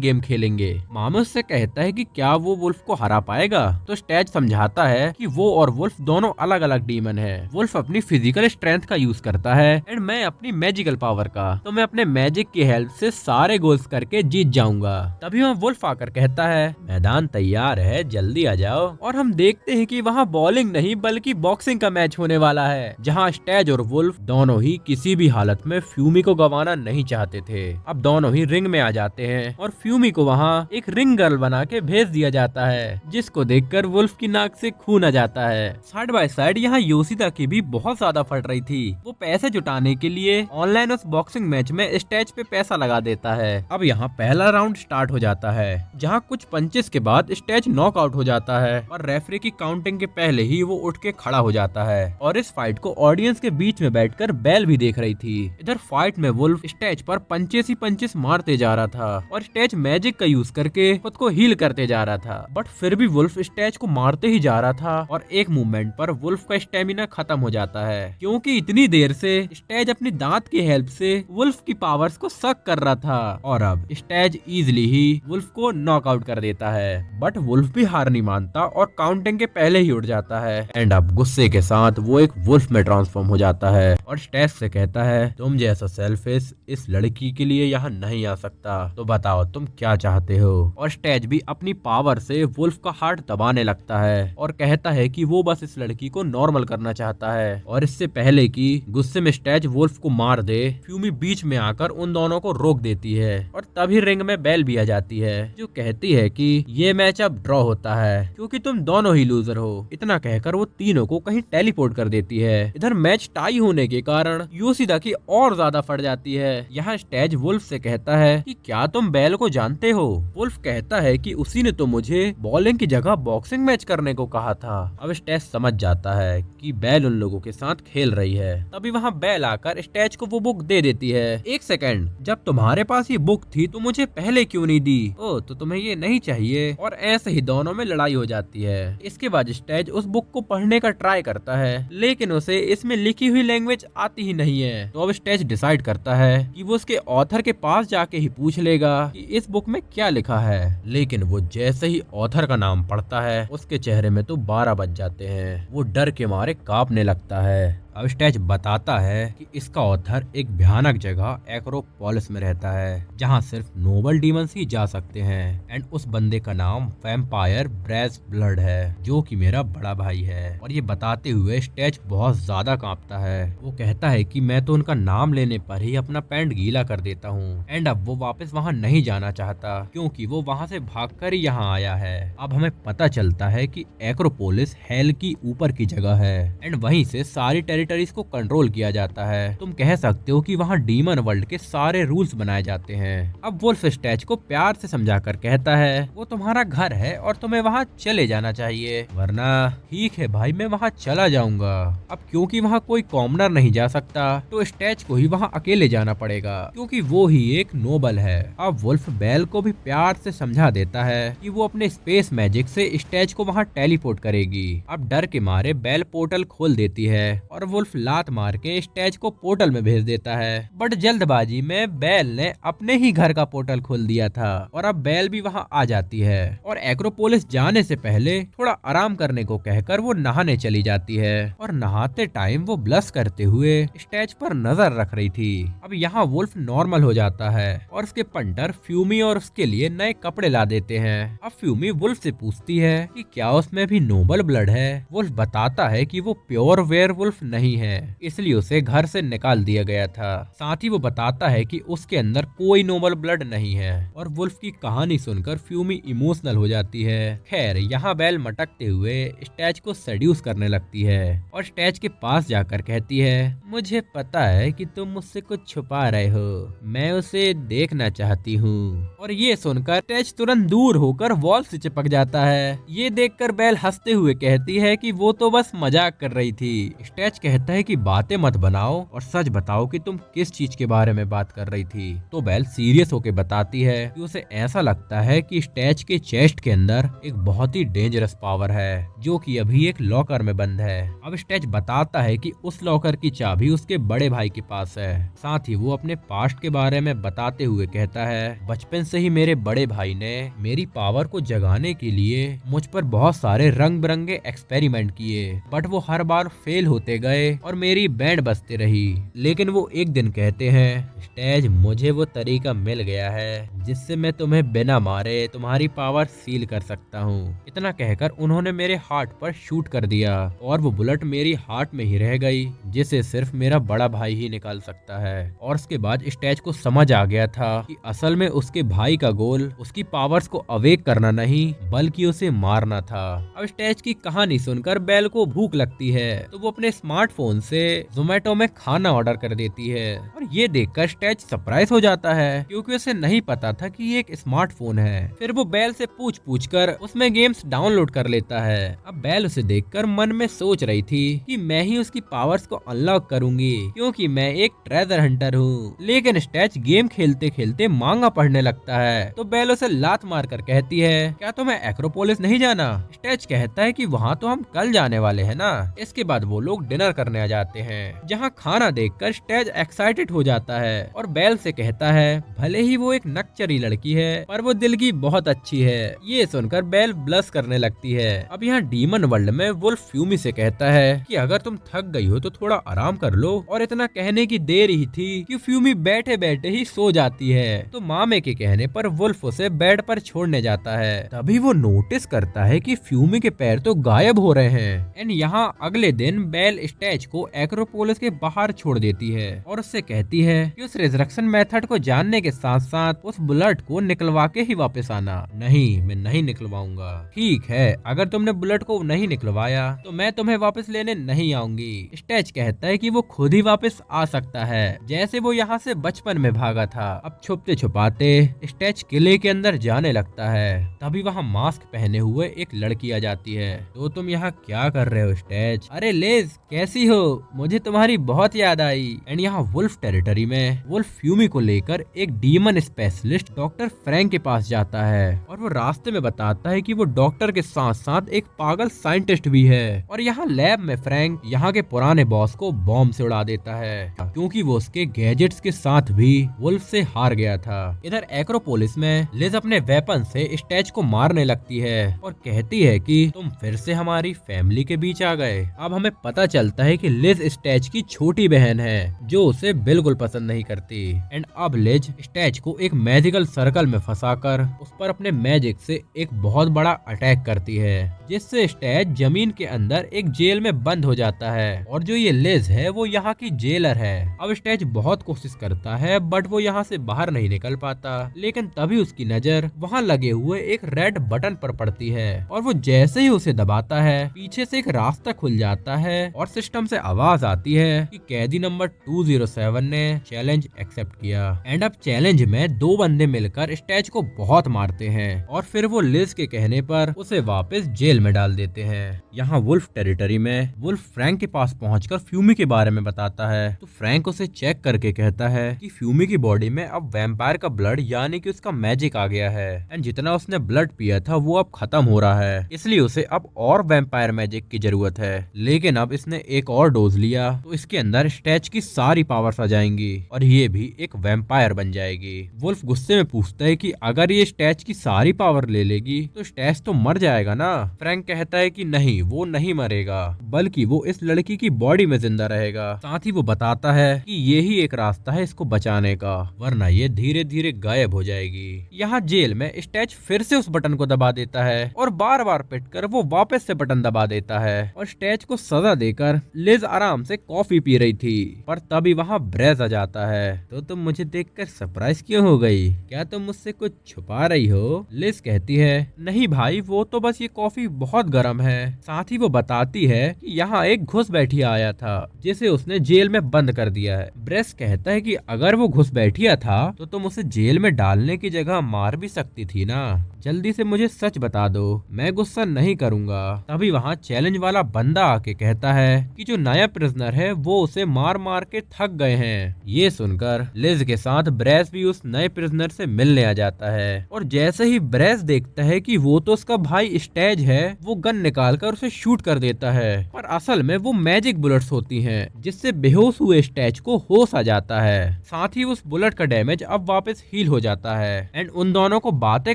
गेम खेलेंगे। मामे उससे कहता है कि क्या वो वुल्फ को हरा पाएगा, तो स्टेज समझाता है कि वो और वुल्फ दोनों अलग अलग डीमन है। वुल्फ अपनी फिजिकल स्ट्रेंथ का यूज करता है एंड मैं अपनी मैजिकल पावर का, तो मैं अपने मैजिक की हेल्प से सारे गोल्स करके जीत जाऊंगा। तभी वहाँ वुल्फ आकर कहता है मैदान तैयार है, जल्दी आ जाओ। और हम देखते हैं कि वहाँ बॉलिंग नहीं बल्कि बॉक्सिंग का मैच होने वाला है, जहाँ स्टेज और वुल्फ दोनों ही किसी भी हालत में फ्यूमी को गंवाना नहीं चाहते थे। अब दोनों ही रिंग में आ जाते हैं और फ्यूमी को वहाँ एक रिंग गर्ल बना के भेज दिया जाता है, जिसको देखकर वुल्फ की नाक से खून आ जाता है। साइड बाय साइड यहाँ योशिदा की भी बहुत ज्यादा फट रही थी। वो पैसे जुटाने के लिए ऑनलाइन उस बॉक्सिंग मैच में स्टेज पे पैसा लगा देता है। अब यहाँ पहला राउंड स्टार्ट हो जाता है, जहाँ कुछ पंचेस के बाद स्टेज नॉकआउट हो जाता है और रेफरी की काउंटिंग के पहले ही वो उठ के खड़ा हो जाता है। और इस फाइट को ऑडियंस के बीच में बैठकर बेल भी देख रही थी। इधर फाइट में वुल्फ स्टेज पर पंचेस ही पंचेस मारते जा रहा था और स्टेज मैजिक का यूज करके खुद को हील करते जा रहा था, बट फिर भी वुल्फ स्टेज को मारते ही जा रहा था। और एक मूवमेंट पर वुल्फ का स्टेमिना खत्म हो जाता है, क्योंकि इतनी देर से स्टेज अपनी दांत की हेल्प से वुल्फ की पावर्स को सक कर रहा था। और अब स्टेज इजिली ही वुल्फ को नॉकआउट कर देता है, बट वुल्फ भी हार नहीं मानता और काउंटिंग के पहले ही उठ जाता है। एंड अब गुस्से के साथ वो एक वुल्फ में ट्रांसफॉर्म हो जाता है और स्टेज से कहता है तुम जैसा सेल्फिश इस लड़की के लिए यहाँ नहीं आ सकता, तो बताओ तुम क्या चाहते हो। और स्टेज भी अपनी पावर से वुल्फ का हार्ट दबाने लगता है और कहता है कि वो बस इस लड़की को नॉर्मल करना चाहता है। और इससे पहले कि गुस्से में स्टेज वुल्फ को मार दे, फ्यूमी बीच में आकर उन दोनों को रोक देती है और तभी रिंग में बेल भी आ जाती है, जो कहती है कि ये मैच अब ड्रॉ होता है क्योंकि तुम दोनों ही लूजर हो। इतना कहकर वो तीनों को कहीं टेलीपोर्ट कर देती है। इधर मैच टाई होने के कारण योशिदा की और ज्यादा फट जाती है। यहाँ स्टेज वुल्फ से कहता है कि क्या तुम बेल को जानते हो? वुल्फ कहता है कि उसी ने तो मुझे बॉलिंग की जगह बॉक्सिंग मैच करने को कहा था। अब स्टेज समझ जाता है कि बेल उन लोगों के साथ खेल रही है। तभी वहाँ बेल आकर स्टेज को वो बुक दे देती है। एक सेकंड, जब तुम्हारे पास ये बुक थी तो मुझे पहले क्यों नहीं दी? ओ, तो तुम्हें ये नहीं चाहिए। और ऐसे ही दोनों में लड़ाई हो जाती है। इसके बाद स्टेज उस बुक को पढ़ने का ट्राई करता है, लेकिन उसे इसमें लिखी हुई लैंग्वेज आती ही नहीं है। तो अब स्टेज डिसाइड करता है कि वो उसके ऑथर के पास जाके ही पूछ लेगा कि इस बुक में क्या लिखा है। लेकिन वो जैसे ही ऑथर का नाम पढ़ता है, उसके चेहरे में तो 12 बज जाते हैं। वो डर के मारे कांपने लगता है। अब स्टेज बताता है कि इसका ऑथर एक भयानक जगह एक्रोपोलिस में रहता है, जहाँ सिर्फ नोबल डीमंस ही जा सकते हैं। एंड उस बंदे का नाम वैम्पायर ब्रेज ब्लड है, जो कि मेरा बड़ा भाई है। और ये बताते हुए स्टेज बहुत ज्यादा कांपता है। वो कहता है कि मैं तो उनका नाम लेने पर ही अपना पैंट गीला कर देता हूँ। एंड अब वो वापस वहाँ नहीं जाना चाहता, क्योंकि वो वहाँ से भागकर ही यहाँ आया है। अब हमें पता चलता है कि एक्रोपोलिस हेल की ऊपर की जगह है, एंड वहीं से सारी टेरिटरी टेरिटरीज को कंट्रोल किया जाता है। तुम कह सकते हो कि वहाँ डीमन वर्ल्ड के सारे रूल्स बनाए जाते हैं। अब वुल्फ स्टेच को प्यार से समझाकर कहता है वो तुम्हारा घर है और तुम्हें वहाँ चले जाना चाहिए, वरना ठीक है भाई मैं वहाँ चला जाऊंगा। अब क्योंकि वहाँ कोई कॉमनर नहीं जा सकता तो स्टेच को ही वहाँ अकेले जाना पड़ेगा, क्योंकि वो ही एक नोबल है। अब वुल्फ बेल को भी प्यार से समझा देता है कि वो अपने स्पेस मैजिक से स्टेच को वहाँ टेलीपोर्ट करेगी। अब डर के मारे बेल पोर्टल खोल देती है और वुल्फ लात मार के स्टेच को पोर्टल में भेज देता है। बट जल्दबाजी में बेल ने अपने ही घर का पोर्टल खोल दिया था और अब बेल भी वहाँ आ जाती है और एक्रोपोलिस जाने से पहले थोड़ा आराम करने को कहकर वो नहाने चली जाती है और नहाते टाइम वो ब्लश करते हुए स्टेच पर नजर रख रही थी। अब यहाँ वुल्फ नॉर्मल हो जाता है और उसके पंटर फ्यूमी और उसके लिए नए कपड़े ला देते हैं। अब फ्यूमी वुल्फ से पूछती है कि क्या उसमें भी नोबल ब्लड है। वुल्फ बताता है कि वो प्योर वेयरवुल्फ नहीं है, इसलिए उसे घर से निकाल दिया गया था। साथ ही वो बताता है कि उसके अंदर कोई नोबल ब्लड नहीं है और वुल्फ की कहानी सुनकर फ्यूमी इमोशनल हो जाती है। खैर यहाँ बेल मटकते हुए स्टैच को सेड्यूस करने लगती है और स्टैच के पास जाकर कहती है मुझे पता है कि तुम मुझसे कुछ छुपा रहे हो, मैं उसे देखना चाहती हूँ। और ये सुनकर स्टैच तुरंत दूर होकर वॉल से चिपक जाता है। ये देखकर बेल हंसते हुए कहती है कि वो तो बस मजाक कर रही थी। स्टैच कहता है कि बातें मत बनाओ और सच बताओ कि तुम किस चीज के बारे में बात कर रही थी। तो बेल सीरियस होकर बताती है कि उसे ऐसा लगता है कि स्टैच के चेस्ट के अंदर एक बहुत ही डेंजरस पावर है जो कि अभी एक लॉकर में बंद है। अब स्टैच बताता है कि उस लॉकर की चाबी उसके बड़े भाई के पास है। साथ ही वो अपने पास्ट के बारे में बताते हुए कहता है बचपन से ही मेरे बड़े भाई ने मेरी पावर को जगाने के लिए मुझ पर बहुत सारे रंग बिरंगे एक्सपेरिमेंट किए, बट वो हर बार फेल होते गए और मेरी बैंड बजती रही। लेकिन वो एक दिन कहते हैं स्टैच मुझे वो तरीका मिल गया है जिससे मैं तुम्हें बिना मारे तुम्हारी पावर सील कर सकता हूँ। इतना कहकर उन्होंने मेरे हार्ट पर शूट कर दिया और वो बुलेट मेरी हार्ट में ही रह गई जिसे सिर्फ मेरा बड़ा भाई ही निकाल सकता है। और उसके बाद स्टैच को समझ आ गया था कि असल में उसके भाई का गोल उसकी पावर्स को अवेक करना नहीं बल्कि उसे मारना था। अब स्टैच की कहानी सुनकर बेल को भूख लगती है तो वो अपने स्मार्टफोन से जोमेटो में खाना ऑर्डर कर देती है और ये देखकर स्टैच सरप्राइज हो जाता है क्योंकि उसे नहीं पता था कि ये एक स्मार्टफोन है। फिर वो बेल से पूछ कर उसमें गेम्स डाउनलोड कर लेता है। अब बेल उसे देखकर मन में सोच रही थी कि मैं ही उसकी पावर्स को अनलॉक करूंगी क्योंकि मैं एक ट्रेजर हंटर हूँ। लेकिन स्टैच गेम खेलते खेलते मांगा पढ़ने लगता है तो बेल उसे लात मार कर कहती है क्या तुम्हें एक्रोपोलिस नहीं जाना। स्टैच कहता है कि वहाँ तो हम कल जाने वाले हैं ना। इसके बाद वो लोग डिनर करने आ जाते हैं जहाँ खाना देखकर स्टैच एक्साइटेड हो जाता है और बेल से कहता है भले ही वो एक नकचरी लड़की है पर वो दिल की बहुत अच्छी है। ये सुनकर बेल ब्लश करने लगती है। अब यहाँ डीमन वर्ल्ड में वुल्फ फ्यूमी से कहता है कि अगर तुम थक गई हो तो थोड़ा आराम कर लो और इतना कहने की देर ही थी कि फ्यूमी बैठे बैठे ही सो जाती है। तो मामे के कहने पर वुल्फ उसे बेड पर छोड़ने जाता है। तभी वो नोटिस करता है कि फ्यूमी के पैर तो गायब हो रहे हैं। एंड यहाँ अगले दिन बेल स्टैच को एक्रोपोलिस के बाहर छोड़ देती है और उससे कहती है कि उस रिजरेक्शन मेथड को जानने के साथ साथ उस बुलेट को निकलवा के ही वापस आना। नहीं, मैं नहीं निकलवाऊंगा। ठीक है, अगर तुमने बुलेट को नहीं निकलवाया तो मैं तुम्हें वापस लेने नहीं आऊंगी। स्टैच कहता है कि वो खुद ही वापस आ सकता है जैसे वो यहाँ से बचपन में भागा था। अब छुपते छुपाते स्टैच किले के अंदर जाने लगता है। तभी वहाँ मास्क पहने हुए एक लड़की आ जाती है। तो तुम यहाँ क्या कर रहे हो स्टैच? अरे लेज कैसी हो, मुझे तुम्हारी बहुत याद आई। एंड यहाँ वुल्फ टेरिटरी में वुल्फ फ्यूमी को लेकर एक डीमन स्पेशलिस्ट डॉक्टर फ्रैंक के पास जाता है और वो रास्ते में बताता है कि वो डॉक्टर के साथ साथ एक पागल साइंटिस्ट भी है। और यहाँ लैब में फ्रैंक यहाँ के पुराने बॉस को बॉम्ब से उड़ा देता है क्योंकि वो उसके गैजेट्स के साथ भी वुल्फ से हार गया था। इधर एक्रोपोलिस में लिज अपने वेपन से स्टैच को मारने लगती है और कहती है कि तुम फिर से हमारी फैमिली के बीच आ गए। अब हमें पता चलता है कि लिज स्टैच की छोटी बहन है जो उसे बिल्कुल पसंद नहीं करती। एंड अब लिज स्टैच को एक मैजिकल सर्कल में फंसाकर उस पर अपने मैजिक से एक बहुत बड़ा अटैक करती है जिससे स्टैच जमीन के अंदर एक जेल में बंद हो जाता है। और जो ये लिज है वो यहाँ की जेलर है। अब स्टैच बहुत कोशिश करता है बट वो यहाँ से बाहर नहीं निकल पाता। लेकिन तभी उसकी नजर वहाँ लगे हुए एक रेड बटन पर पड़ती है और वो जैसे ही उसे दबाता है पीछे से एक रास्ता खुल जाता है और सिस्टम से आवाज आती है कि कैदी नंबर 207 ने चैलेंज एक्सेप्ट किया। एंड अब चैलेंज में दो बंदे मिलकर स्टैच को बहुत मारते हैं और फिर वो लिज के कहने पर उसे वापस जेल में डाल देते हैं। यहाँ वुल्फ टेरिटरी में वुल्फ फ्रैंक के पास पहुंचकर फ्यूमी के बारे में बताता है, तो फ्रैंक उसे चेक करके कहता है कि फ्यूमी की बॉडी में अब वैम्पायर का ब्लड यानी कि उसका मैजिक आ गया है एंड जितना उसने ब्लड पिया था वो अब खत्म हो रहा है, इसलिए उसे अब और वैम्पायर मैजिक की जरूरत है। लेकिन अब इसने एक और डोज लिया तो इसके अंदर स्टैच की सारी पावर्स आ जाएंगी और ये भी एक वैम्पायर बन जाएगी। वुल्फ गुस्से में पूछता है कि अगर ये स्टैच की सारी पावर ले लेगी तो स्टैच तो मर जाएगा ना। फ्रैंक कहता है कि नहीं, वो नहीं मरेगा बल्कि वो इस लड़की की बॉडी में जिंदा रहेगा। साथ ही वो बताता है कि ये ही एक रास्ता है इसको बचाने का, वरना ये धीरे धीरे गायब हो जाएगी। यहाँ जेल में स्टैच फिर से उस बटन को दबा देता है और बार बार पिटकर वो वापस से बटन दबा देता है और स्टैच को सजा देकर लिज आराम से कॉफी पी रही थी। पर तभी वहाँ ब्रेज आ जाता है। तो तुम मुझे देखकर सरप्राइज क्यों हो गई? क्या तुम मुझसे कुछ छुपा रही हो? लिज कहती है नहीं भाई, वो तो बस ये कॉफी बहुत गर्म है। साथ ही वो बताती है कि यहाँ एक घुस बैठिया आया था जिसे उसने जेल में बंद कर दिया है। ब्रेस कहता है कि अगर वो घुस बैठिया था तो तुम उसे जेल में डालने की जगह मार भी सकती थी ना। जल्दी से मुझे सच बता दो, मैं गुस्सा नहीं करूंगा। तभी वहाँ चैलेंज वाला बंदा आके कहता है कि जो नया प्रिजनर है वो उसे मार मार के थक गए हैं। ये सुनकर लिज के साथ ब्रेस भी उस नए प्रिजनर से मिलने आ जाता है और जैसे ही ब्रेस देखता है कि वो तो उसका भाई स्टैच है, वो गन निकालकर उसे शूट कर देता है। पर असल में वो मैजिक बुलेट्स होती हैं जिससे बेहोश हुए स्टैच को होश आ जाता है। साथ ही उस बुलेट का डैमेज अब वापस हील हो जाता है एंड उन दोनों को बातें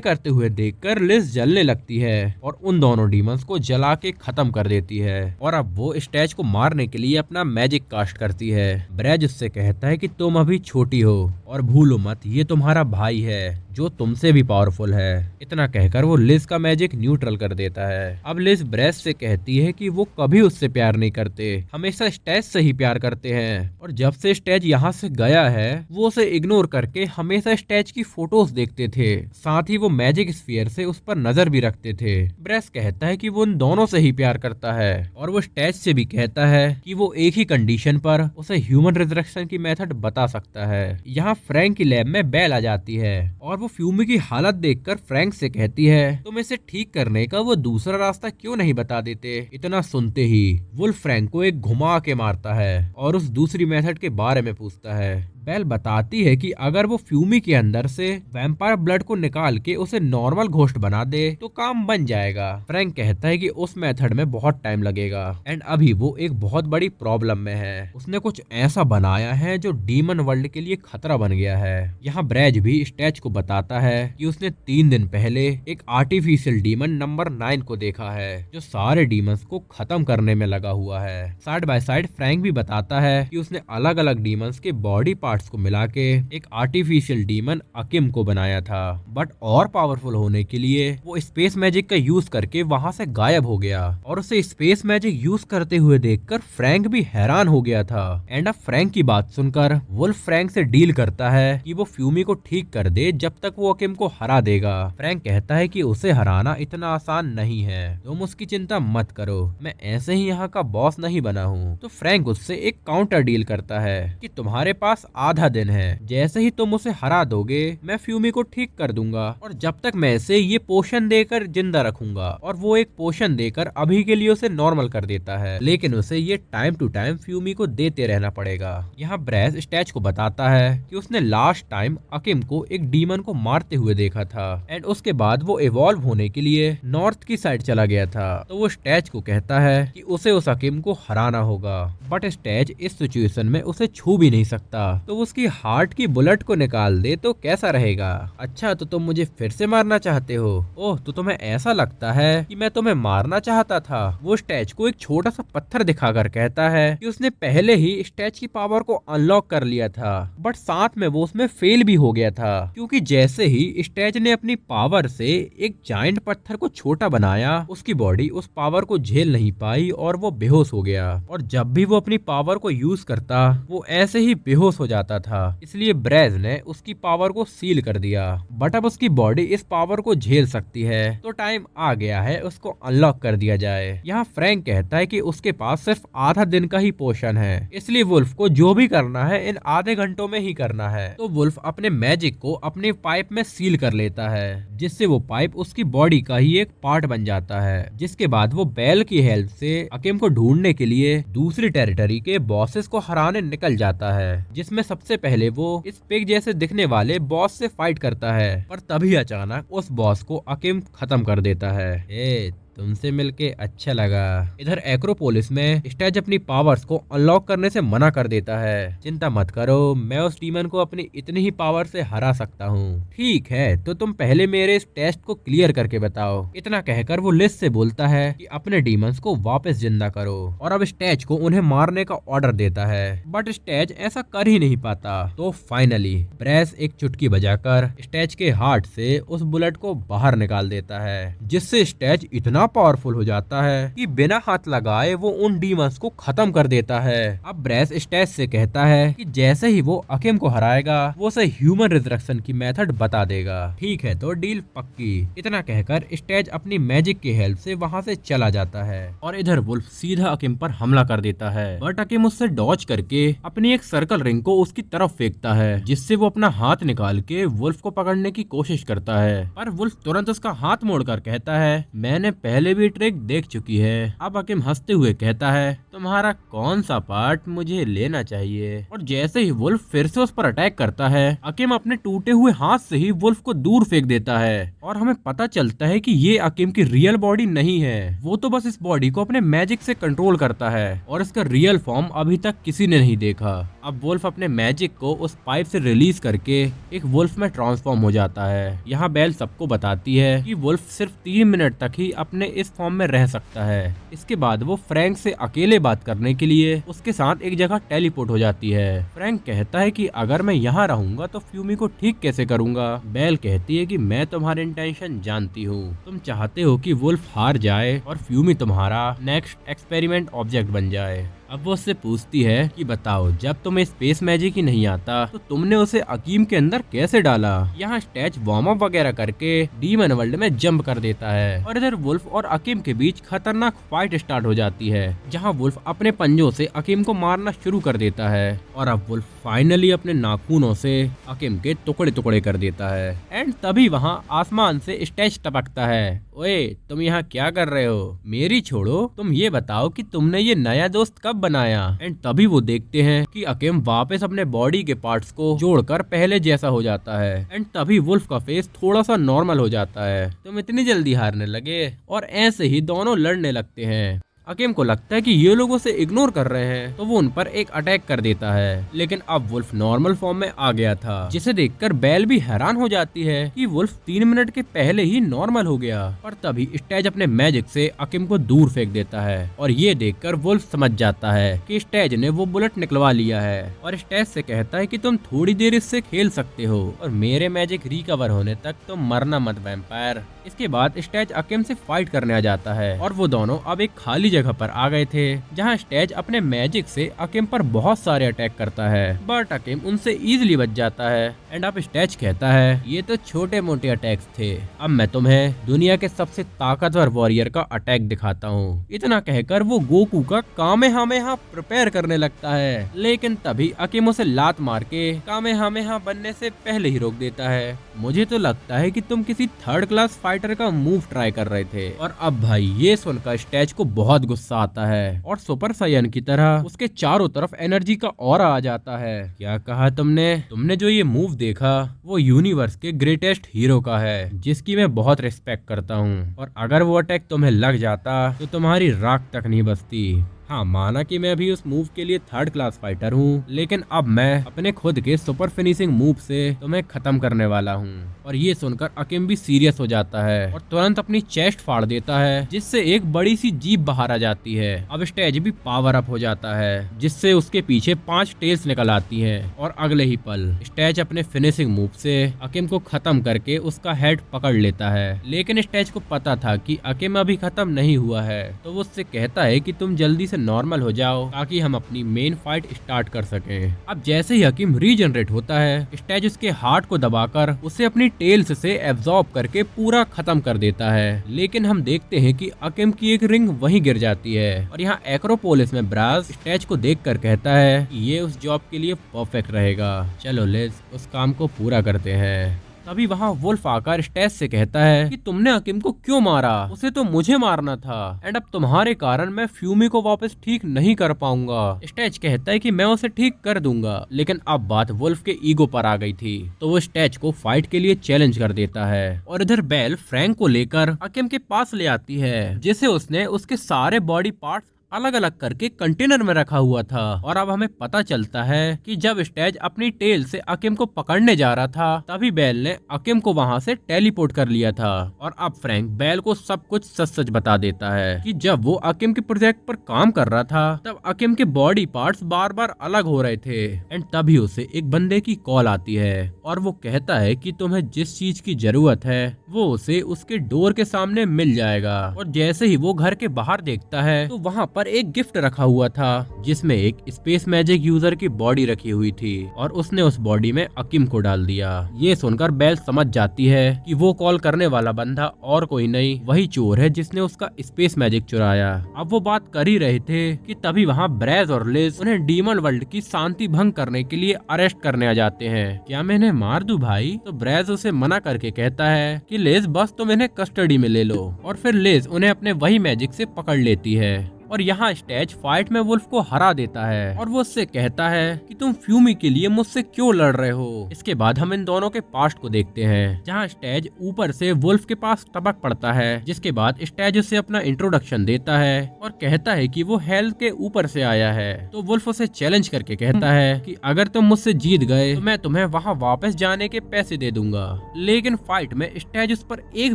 करते हुए देखकर लिज जलने लगती है और उन दोनों डीमंस को जला के खत्म कर देती है और अब वो स्टैच को मारने के लिए अपना मैजिक कास्ट करती है। ब्रेज उससे कहता है कि तुम अभी छोटी हो और भूलो मत, ये तुम्हारा भाई है जो तुमसे भी पावरफुल है। इतना कहकर वो लिज का मैजिक न्यूट्रल कर देता है। अब लिज ब्रेस से कहती है कि वो कभी उससे प्यार नहीं करते, हमेशा स्टैच से ही प्यार करते हैं और जब से स्टैच यहाँ से गया है वो उसे इग्नोर करके हमेशा स्टैच की फोटोज देखते थे। साथ ही वो मैजिक स्फीयर से उस पर नजर भी रखते थे। ब्रेस कहता है कि वो उन दोनों से ही प्यार करता है और वो स्टैच से भी कहता है कि वो एक ही कंडीशन पर उसे ह्यूमन रिजरेक्शन की मेथड बता सकता है। यहाँ फ्रैंक की लैब में बेल आ जाती है और वो फ्यूमी की हालत देखकर फ्रैंक से कहती है तुम इसे ठीक करने का वो दूसरा रास्ता क्यों नहीं बता देते। इतना सुनते ही वुल्फ फ्रैंक को एक घुमा के मारता है और उस दूसरी मेथड के बारे में पूछता है। बेल बताती है कि अगर वो फ्यूमी के अंदर से वैम्पायर ब्लड को निकाल के उसे नॉर्मल घोस्ट बना दे तो काम बन जाएगा। फ्रैंक कहता है कि उस मेथड में बहुत टाइम लगेगा एंड अभी वो एक बहुत बड़ी प्रॉब्लम में है। उसने कुछ ऐसा बनाया है जो डीमन वर्ल्ड के लिए खतरा बन गया है। यहाँ ब्रेज भी स्टैच को बताता है कि उसने 3 दिन पहले एक आर्टिफिशियल डीमन नंबर 9 को देखा है जो सारे डीमंस को खत्म करने में लगा हुआ है। साइड बाय साइड फ्रैंक भी बताता है कि उसने अलग अलग डीमंस के बॉडी पार्ट्स को मिला के एक आर्टिफिशियल डीमन अकिम को बनाया था, बट और पावरफुल होने के लिए वो स्पेस मैजिक का यूज करके वहाँ से गायब हो गया और उसे स्पेस मैजिक यूज करते हुए देखकर फ्रैंक भी हैरान हो गया था। एंड अब फ्रैंक की बात सुनकर वुल्फ फ्रैंक से डील करता है कि वो फ्यूमी को ठीक कर दे जब तक वो अकिम को हरा देगा। फ्रैंक कहता है कि उसे हराना इतना आसान नहीं है, तुम उसकी चिंता मत करो, मैं ऐसे ही यहाँ का बॉस नहीं बना हूँ। तो फ्रैंक उससे एक काउंटर डील करता है कि तुम्हारे पास आधा दिन है, जैसे ही तुम उसे हरा दोगे मैं फ्यूमी को ठीक कर दूंगा और जब तक मैं इसे ये पोशन देकर जिंदा रखूंगा। और वो एक पोशन देकर अभी के लिए उसे नॉर्मल कर देता है, लेकिन उसे ये टाइम टू टाइम फ्यूमी को देते रहना पड़ेगा। यहाँ ब्रेस स्टैच को बताता है कि उसने लास्ट टाइम अकिम को एक डीमन को मारते हुए देखा था एंड उसके बाद वो इवॉल्व होने के लिए नॉर्थ की साइड चला गया था। तो वो स्टैच को कहता है कि उसे उस अकिम को हराना होगा, बट स्टैच इस सिचुएशन में उसे छू भी नहीं सकता। तो उसकी हार्ट की बुलेट को निकाल दे तो कैसा रहेगा? अच्छा, तो तुम मुझे फिर से मारना चाहते हो? ओह, तो तुम्हें ऐसा लगता है कि मैं तुम्हें मारना चाहता था। वो स्टैच को एक छोटा सा पत्थर दिखाकर कहता है कि उसने पहले ही स्टैच की पावर को अनलॉक कर लिया था, बट साथ में वो उसमें फेल भी हो गया था, क्योंकि जैसे ही स्टैच ने अपनी पावर से एक जायंट पत्थर को छोटा बनाया, उसकी बॉडी उस पावर को झेल नहीं पाई और वो बेहोश हो गया। और जब भी वो अपनी पावर को यूज करता वो ऐसे ही बेहोश हो जाता था, इसलिए ब्रेज ने उसकी पावर को सील कर दिया। बट अब उसकी बॉडी इस पावर को झेल सकती है, तो टाइम आ गया है उसको अनलॉक कर दिया जाए। यहाँ फ्रैंक कहता है कि उसके पास सिर्फ आधा दिन का ही पोशन है, इसलिए वुल्फ को जो भी करना है इन आधे घंटों में ही करना है। तो वुल्फ अपने मैजिक को अपने पाइप में सील कर लेता है, जिससे वो पाइप उसकी बॉडी का ही एक पार्ट बन जाता है। जिसके बाद वो बेल की हेल्प से अकीम को ढूंढने के लिए दूसरी टेरिटरी के बॉसेस को हराने निकल जाता है, जिसमें सबसे पहले वो इस पिग जैसे दिखने वाले बॉस से फाइट करता है। पर तभी अचानक उस बॉस को अकीम खत्म कर देता है। तुमसे मिलके अच्छा लगा। इधर एक्रोपोलिस में स्टेज अपनी पावर्स को अनलॉक करने से मना कर देता है। चिंता मत करो, मैं उस डीमन को अपनी इतनी ही पावर से हरा सकता हूँ। ठीक है, तो तुम पहले मेरे इस टेस्ट को क्लियर करके बताओ। इतना कहकर वो लिस्ट से बोलता है कि अपने डीमंस को वापस जिंदा करो, और अब स्टेज को उन्हें मारने का ऑर्डर देता है। बट स्टेज ऐसा कर ही नहीं पाता। तो फाइनली ब्रेस एक चुटकी बजाकर स्टेज के हार्ट से उस बुलेट को बाहर निकाल देता है, जिससे स्टेज इतना पावरफुल हो जाता है कि बिना हाथ लगाए वो उन डीमंस को खत्म कर देता है। अब ब्रेस स्टेज से कहता है कि जैसे ही वो अकीम को हराएगा वो उसे ह्यूमन रिजरेक्शन की मेथड बता देगा। ठीक है, तो डील पक्की। इतना कहकर स्टेज अपनी मैजिक की हेल्प से वहाँ से चला जाता है, और इधर वुल्फ सीधा अकीम पर हमला कर देता है। बट अकीम उससे डॉज करके अपनी एक सर्कल रिंग को उसकी तरफ फेंकता है, जिससे वो अपना हाथ निकाल के वुल्फ को पकड़ने की कोशिश करता है। पर वुल्फ तुरंत उसका हाथ मोड़कर कहता है, मैंने पहले भी ट्रिक देख चुकी है। अब अकीम हंसते हुए कहता है, तुम्हारा कौन सा पार्ट मुझे लेना चाहिए। और जैसे ही वुल्फ फिर से उस पर अटैक करता है, अकीम अपने टूटे हुए हाथ से ही वुल्फ को दूर फेंक देता है, और हमें पता चलता है कि ये अकीम की रियल बॉडी नहीं है। वो तो बस इस बॉडी को अपने मैजिक से कंट्रोल करता है, और इसका रियल फॉर्म अभी तक किसी ने नहीं देखा। अब वुल्फ अपने मैजिक को उस पाइप से रिलीज करके एक वुल्फ में ट्रांसफॉर्म हो जाता है। यहाँ बेल सबको बताती है कि वुल्फ सिर्फ 3 मिनट तक ही अपने इस फॉर्म में रह सकता है। इसके बाद वो फ्रैंक से अकेले बात करने के लिए उसके साथ एक जगह टेलीपोर्ट हो जाती है। फ्रैंक कहता है कि अगर मैं यहाँ रहूंगा तो फ्यूमी को ठीक कैसे करूंगा। बेल कहती है कि मैं तुम्हारे इंटेंशन जानती हूँ, तुम चाहते हो कि वुल्फ हार जाए और फ्यूमी तुम्हारा नेक्स्ट एक्सपेरिमेंट ऑब्जेक्ट बन जाए। अब वो उससे पूछती है कि बताओ, जब तुम्हें स्पेस मैजिक ही नहीं आता तो तुमने उसे अकीम के अंदर कैसे डाला। यहाँ स्टेज वार्म अप वगैरह करके डीमन वर्ल्ड में जंप कर देता है, और इधर वुल्फ और अकीम के बीच खतरनाक फाइट स्टार्ट हो जाती है, जहाँ वुल्फ अपने पंजों से अकीम को मारना शुरू कर देता है, और अब वुल्फ फाइनली अपने नाखूनों से अकीम के टुकड़े टुकड़े कर देता है। एंड तभी वहाँ आसमान से स्टेज टपकता है। ओए, तुम यहाँ क्या कर रहे हो? मेरी छोड़ो, तुम ये बताओ कि तुमने ये नया दोस्त कब बनाया। एंड तभी वो देखते हैं कि अकीम वापस अपने बॉडी के पार्ट्स को जोड़कर पहले जैसा हो जाता है। एंड तभी वुल्फ का फेस थोड़ा सा नॉर्मल हो जाता है। तुम इतनी जल्दी हारने लगे, और ऐसे ही दोनों लड़ने लगते हैं। अकीम को लगता है कि ये लोग उसे इग्नोर कर रहे हैं, तो वो उन पर एक अटैक कर देता है। लेकिन अब वुल्फ नॉर्मल फॉर्म में आ गया था, जिसे देखकर बेल भी हैरान हो जाती है कि वुल्फ 3 मिनट के पहले ही नॉर्मल हो गया। पर तभी स्टेज अपने मैजिक से अकीम को दूर फेंक देता है, और ये देखकर वुल्फ समझ जाता है कि स्टेज ने वो बुलेट निकलवा लिया है, और स्टेज से कहता है कि तुम थोड़ी देर इससे खेल सकते हो, और मेरे मैजिक रिकवर होने तक तुम मरना मत वैम्पायर। इसके बाद स्टेज अकीम से फाइट करने आ जाता है, और वो दोनों अब एक खाली जगह पर आ गए थे, जहां स्टेज अपने मैजिक से अकीम पर बहुत सारे अटैक करता है, बट अकीम उनसे इजीली बच जाता है। एंड अब स्टेज कहता है, ये तो छोटे मोटे अटैक्स थे, अब मैं तुम्हें दुनिया के सबसे ताकतवर वॉरियर का अटैक दिखाता हूँ। इतना कहकर वो गोकू का कामेहामेहा प्रिपेयर करने लगता है, लेकिन तभी अकीम उसे लात मार के कामेहामेहा बनने से पहले ही रोक देता है। मुझे तो लगता है कि तुम किसी 3rd क्लास फाइटर का मूव ट्राई कर रहे थे। और अब भाई ये सुनकर स्टेज को बहुत गुस्सा आता है, और सुपर सायन की तरह उसके चारों तरफ एनर्जी का ऑरा आ जाता है। क्या कहा तुमने जो ये मूव देखा वो यूनिवर्स के ग्रेटेस्ट हीरो का है, जिसकी मैं बहुत रिस्पेक्ट करता हूँ, और अगर वो अटैक तुम्हें लग जाता तो तुम्हारी राख तक नहीं बचती। हाँ, माना कि मैं अभी उस मूव के लिए 3rd क्लास फाइटर हूँ, लेकिन अब मैं अपने खुद के सुपर फिनिशिंग मूव से तुम्हें खत्म करने वाला हूँ। और ये सुनकर अकीम भी सीरियस हो जाता है, और तुरंत अपनी चेस्ट फाड़ देता है, जिससे एक बड़ी सी जीप बाहर आ जाती है। अब स्टेज भी पावर अप हो जाता है, जिससे उसके पीछे 5 टेल्स निकल आती हैं, और अगले ही पल स्टेज अपने फिनिशिंग मूव से अकीम को खत्म करके उसका हेड पकड़ लेता है। लेकिन स्टेज को पता था कि अकीम अभी खत्म नहीं हुआ है, तो वो उससे कहता है कि तुम जल्दी से से नॉर्मल हो जाओ ताकि हम अपनी मेन फाइट स्टार्ट कर सके। अब जैसे ही हकीम रीजनरेट होता है, स्टेज उसके हार्ट को दबाकर उसे अपनी टेल्स से एब्जॉर्ब करके पूरा खत्म कर देता है। लेकिन हम देखते हैं कि अकीम की एक रिंग वहीं गिर जाती है और यहाँ एक्रोपोलिस में ब्राज स्टेज को देखकर कहता है कि ये उस जॉब के लिए परफेक्ट रहेगा। चलो लिज, उस काम को पूरा करते हैं। तभी वहाँ वुल्फ आकर स्टेज से कहता है कि तुमने हकीम को क्यों मारा, उसे तो मुझे मारना था एंड अब तुम्हारे कारण मैं फ्यूमी को वापस ठीक नहीं कर पाऊंगा। स्टेज कहता है कि मैं उसे ठीक कर दूंगा, लेकिन अब बात वुल्फ के ईगो पर आ गई थी, तो वो स्टेज को फाइट के लिए चैलेंज कर देता है। और इधर बेल फ्रैंक को लेकर हकीम के पास ले आती है, जिसे उसने उसके सारे बॉडी पार्ट्स अलग अलग करके कंटेनर में रखा हुआ था। और अब हमें पता चलता है कि जब स्टेज अपनी टेल से अकीम को पकड़ने जा रहा था, तभी बेल ने अकीम को वहां से टेलीपोर्ट कर लिया था। और अब फ्रैंक बेल को सब कुछ सच सच बता देता है कि जब वो अकीम के प्रोजेक्ट पर काम कर रहा था, तब अकीम के बॉडी पार्ट्स बार बार अलग हो रहे थे एंड तभी उसे एक बंदे की कॉल आती है और वो कहता है कि तुम्हें जिस चीज की जरूरत है वो उसे उसके डोर के सामने मिल जाएगा। और जैसे ही वो घर के बाहर देखता है, तो वहाँ पर एक गिफ्ट रखा हुआ था जिसमें एक स्पेस मैजिक यूजर की बॉडी रखी हुई थी और उसने उस बॉडी में अकीम को डाल दिया। ये सुनकर बेल समझ जाती है कि वो कॉल करने वाला बंदा और कोई नहीं, वही चोर है जिसने उसका स्पेस मैजिक चुराया। अब वो बात कर ही रहे थे कि तभी वहाँ ब्रेज और लिज उन्हें डीमन वर्ल्ड की शांति भंग करने के लिए अरेस्ट करने आ जाते हैं। क्या मैं इन्हें मार दूं भाई? तो ब्रेज उसे मना करके कहता है कि लिज बस तुम इन्हें कस्टडी में ले लो। और फिर लिज उन्हें अपने वही मैजिक से पकड़ लेती है और यहाँ स्टेज फाइट में वुल्फ को हरा देता है और वो उससे कहता है कि तुम फ्यूमी के लिए मुझसे क्यों लड़ रहे हो। इसके बाद हम इन दोनों के पास्ट को देखते हैं, जहाँ स्टेज ऊपर से वुल्फ के पास टपक पड़ता है, जिसके बाद स्टेज उसे अपना इंट्रोडक्शन देता है और कहता है कि वो हेल के ऊपर से आया है। तो वुल्फ उसे चैलेंज करके कहता है कि अगर तुम मुझसे जीत गए तो मैं तुम्हें वहाँ वापस जाने के पैसे दे दूंगा। लेकिन फाइट में स्टेज उस पर एक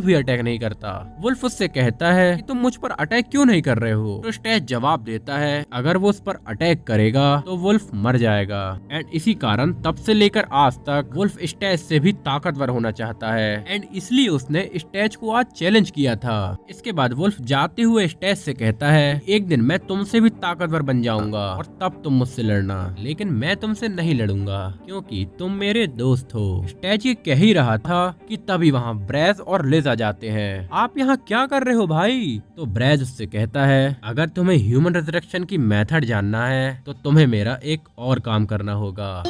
भी अटैक नहीं करता। वुल्फ उससे कहता है कि तुम मुझ पर अटैक क्यों नहीं कर रहे हो। तो स्टेज जवाब देता है अगर वो उस पर अटैक करेगा तो वुल्फ मर जाएगा एंड इसी कारण तब से लेकर आज तक वुल्फ स्टेज से भी ताकतवर होना चाहता है एंड इसलिए उसने स्टेज को आज चैलेंज किया था। इसके बाद वुल्फ जाते हुए स्टेज से कहता है एक दिन मैं तुमसे भी ताकतवर बन जाऊंगा और तब तुम मुझसे लड़ना, लेकिन मैं तुमसे नहीं लड़ूंगा क्योंकि तुम मेरे दोस्त हो। स्टेज ये कह ही रहा था कि तभी वहाँ ब्रेज और लिज आ जाते हैं। आप यहाँ क्या कर रहे हो भाई? तो ब्रेज उससे कहता है अगर तुम्हें ह्यूमन रिजरेक्शन की मेथड जानना है तो तुम्हें मेरा एक और काम करना होगा।